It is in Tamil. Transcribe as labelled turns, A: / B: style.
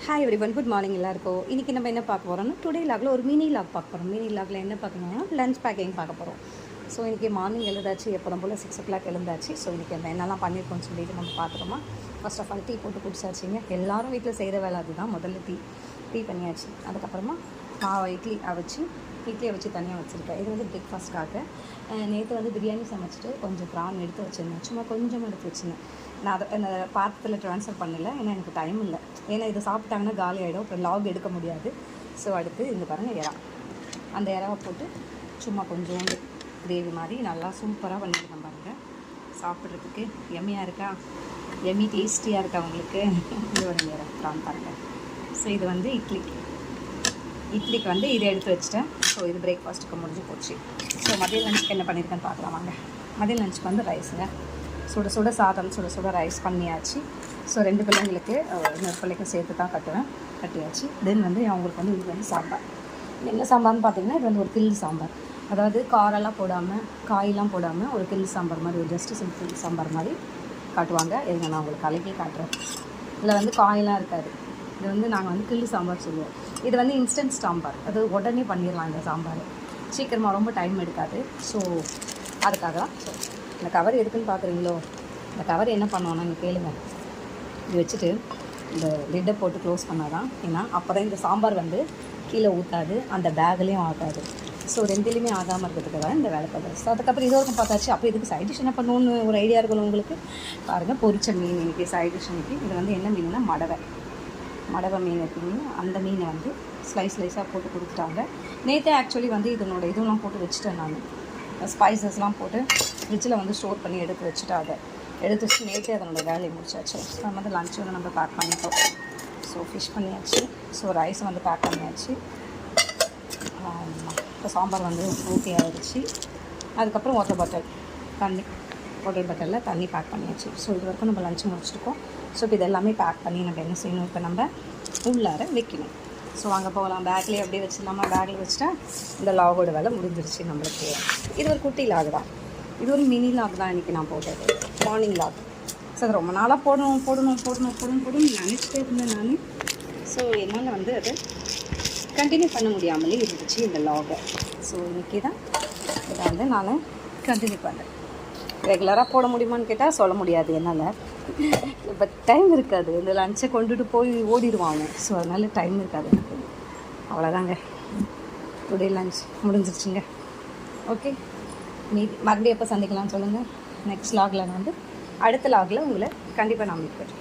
A: ஹாய் எவ்ரிவன், குட் மார்னிங் எல்லாருக்கும். இன்றைக்கி நம்ம என்ன பார்க்க போகிறோம்னா டுடே லாகில் ஒரு மினி லாக் பார்க்க போகிறோம். மினி லாகில் என்ன பார்க்கணும்னா லஞ்ச் பேக்கிங் பார்க்க போகிறோம். ஸோ இன்றைக்கி மார்னிங் எழுந்தாச்சு, எப்போதும் போல் 6 o'clock எழுந்தாச்சு. ஸோ இன்றைக்கி நம்ம என்னெல்லாம் பண்ணியிருக்கோம்னு சொல்லிட்டு நம்ம பார்த்துட்டோமா. ஃபர்ஸ்ட் ஆஃப் ஆல் டீ போட்டு குடிச்சாச்சுங்க. எல்லோரும் வீட்டில் செய்கிற வேலை அதுதான். முதல்ல டீ பண்ணியாச்சு. அதுக்கப்புறமா இட்லி அவிச்சு தனியாக வச்சுருக்கேன். இது வந்து பிரேக்ஃபாஸ்ட்காக. நேற்று வந்து பிரியாணி சமைச்சிட்டு கொஞ்சம் ப்ரான் எடுத்து வச்சுருந்தேன். சும்மா கொஞ்சமாக எடுத்து வச்சுருந்தேன். நான் அதை அந்த பாத்திரத்தில் ட்ரான்ஸ்ஃபர் பண்ணல, ஏன்னா எனக்கு டைம் இல்லை. ஏன்னா இதை சாப்பிட்டாங்கன்னா காலி ஆகிடும், அப்புறம் லாக் எடுக்க முடியாது. ஸோ அடுத்து இந்த பாருங்கள் இறா, அந்த இறாவை போட்டு சும்மா கொஞ்சோண்டு கிரேவி மாதிரி நல்லா சூப்பராக பண்ணியிருக்கேன் பாருங்கள். சாப்பிட்றதுக்கு எம்மியாக இருக்கா, எம்மி டேஸ்டியாக இருக்கா உங்களுக்கு. இது ஒரு இறா ப்ரான் பாருங்கள். ஸோ இது வந்து இட்லிக்கு வந்து இதை எடுத்து வச்சுட்டேன். ஸோ இது பிரேக்ஃபாஸ்ட்டுக்கு முடிஞ்சு போச்சு. ஸோ மதிய லஞ்சுக்கு என்ன பண்ணியிருக்கேன்னு பார்க்கலாம் வாங்க. மதிய லஞ்சுக்கு வந்து ரைஸுங்க. சுட சாதம், சுட ரைஸ் பண்ணியாச்சு. ஸோ 2 பிள்ளைங்களுக்கு, இன்னொரு பிள்ளைக்கும் சேர்த்து தான் கட்டியாச்சு. தென் வந்து அவங்களுக்கு வந்து இது வந்து சாம்பார். என்ன சாம்பார்னு பார்த்தீங்கன்னா இது வந்து ஒரு கில்லு சாம்பார். அதாவது காரெல்லாம் போடாமல், காயெல்லாம் போடாமல் ஒரு கில்லு சாம்பார் மாதிரி, ஒரு ஜஸ்ட்டு சிம்பிள் சாம்பார் மாதிரி காட்டுவாங்க. இதுங்க நான் உங்களுக்கு கலக்கி காட்டுறேன். இதில் வந்து காயெல்லாம் இருக்காது. இது வந்து நாங்கள் வந்து கில்லு சாம்பார் சொல்லுவோம். இது வந்து இன்ஸ்டன்ட் சாம்பார், அது உடனே பண்ணிடலாம். இந்த சாம்பார் சீக்கிரமாக, ரொம்ப டைம் எடுக்காது. ஸோ அதுக்காக தான். ஸோ இந்த கவர் எதுக்குன்னு பார்க்குறீங்களோ, இந்த கவர் என்ன பண்ணோன்னா நீங்கள் கேளுங்க. இது வச்சுட்டு இந்த லிட்டை போட்டு க்ளோஸ் பண்ணால் தான். ஏன்னா அப்போ தான் இந்த சாம்பார் வந்து கீழே ஊற்றாது, அந்த பேக்லேயும் ஆகாது. ஸோ 2லேயுமே ஆகாமல் இருக்கிறதுக்கு தான் இந்த வேலை பண்ணுறது. ஸோ அதுக்கப்புறம் இது வரைக்கும் பார்த்தாச்சு. அப்போ இதுக்கு சைட் டிஷ் என்ன பண்ணணுன்னு ஒரு ஐடியா இருக்கணும் உங்களுக்கு. பாருங்கள், பொரிச்ச மீன் இன்றைக்கி சைட் டிஷ். இன்றைக்கி இது வந்து என்ன மீனுன்னா மடவை மீன் இருக்குங்க. அந்த மீனை வந்து ஸ்லைஸாக போட்டு கொடுத்துட்டாங்க. நேற்றே ஆக்சுவலி வந்து இதெல்லாம் போட்டு வச்சுட்டேன். நான் ஸ்பைசஸ்லாம் போட்டு ஃப்ரிட்ஜில் வந்து ஸ்டோர் பண்ணி எடுத்து வச்சுட்டு நேற்றே அதனோட வேலையை முடிச்சாச்சு. நம்ம வந்து லஞ்ச் வந்து நம்ம பேக் பண்ணிட்டோம். ஸோ ஃபிஷ் பண்ணியாச்சு. ஸோ ரைஸ் வந்து பேக் பண்ணியாச்சு. இப்போ சாம்பார் வந்து ஓகே ஆகிடுச்சு. அதுக்கப்புறம் வாட்டர் பாட்டிலில் தண்ணி பேக் பண்ணியாச்சு. ஸோ இது வரைக்கும் நம்ம லஞ்சு முடிச்சிருக்கோம். ஸோ இப்போ இதெல்லாமே பேக் பண்ணி நம்ம என்ன செய்யணும், இப்போ நம்ம உள்ளார வைக்கணும். ஸோ அங்கே போகலாம். பேக்லேயே அப்படியே வச்சிடலாமா. பேக்கில் வச்சுட்டா இந்த லாகோட வேலை முடிஞ்சிருச்சு நம்மளுக்கு. இது ஒரு குட்டி லாக் தான். இது ஒரு மினி லாக் தான் இன்றைக்கி நான் போட்டது, மார்னிங் லாக். ஸோ அது ரொம்ப நாளாக போடணும் நினச்சிட்டே இருந்தேன் நான். ஸோ என்னால் வந்து அது கண்டினியூ பண்ண முடியாமலே இருந்துச்சு இந்த லாகை. ஸோ இன்றைக்கி தான் இதை வந்து நான் கண்டினியூ பண்ணுறேன். ரெகுலராக போட முடியுமான்னு கேட்டால் சொல்ல முடியாது என்னால். பட் டைம் இருக்காது. இந்த லஞ்சை கொண்டுட்டு போய் ஓடிடுவாங்க. ஸோ அதனால் டைம் இருக்காது எனக்கு. அவ்வளோதாங்க, டுடே லஞ்ச் முடிஞ்சிருச்சுங்க. ஓகே, மறுபடியும் எப்போ சந்திக்கலாம்னு சொல்லுங்கள். நெக்ஸ்ட் லாகில் நான் வந்து அடுத்த லாகில் உங்களை கண்டிப்பாக நான் மீட் பண்ணுறேன்.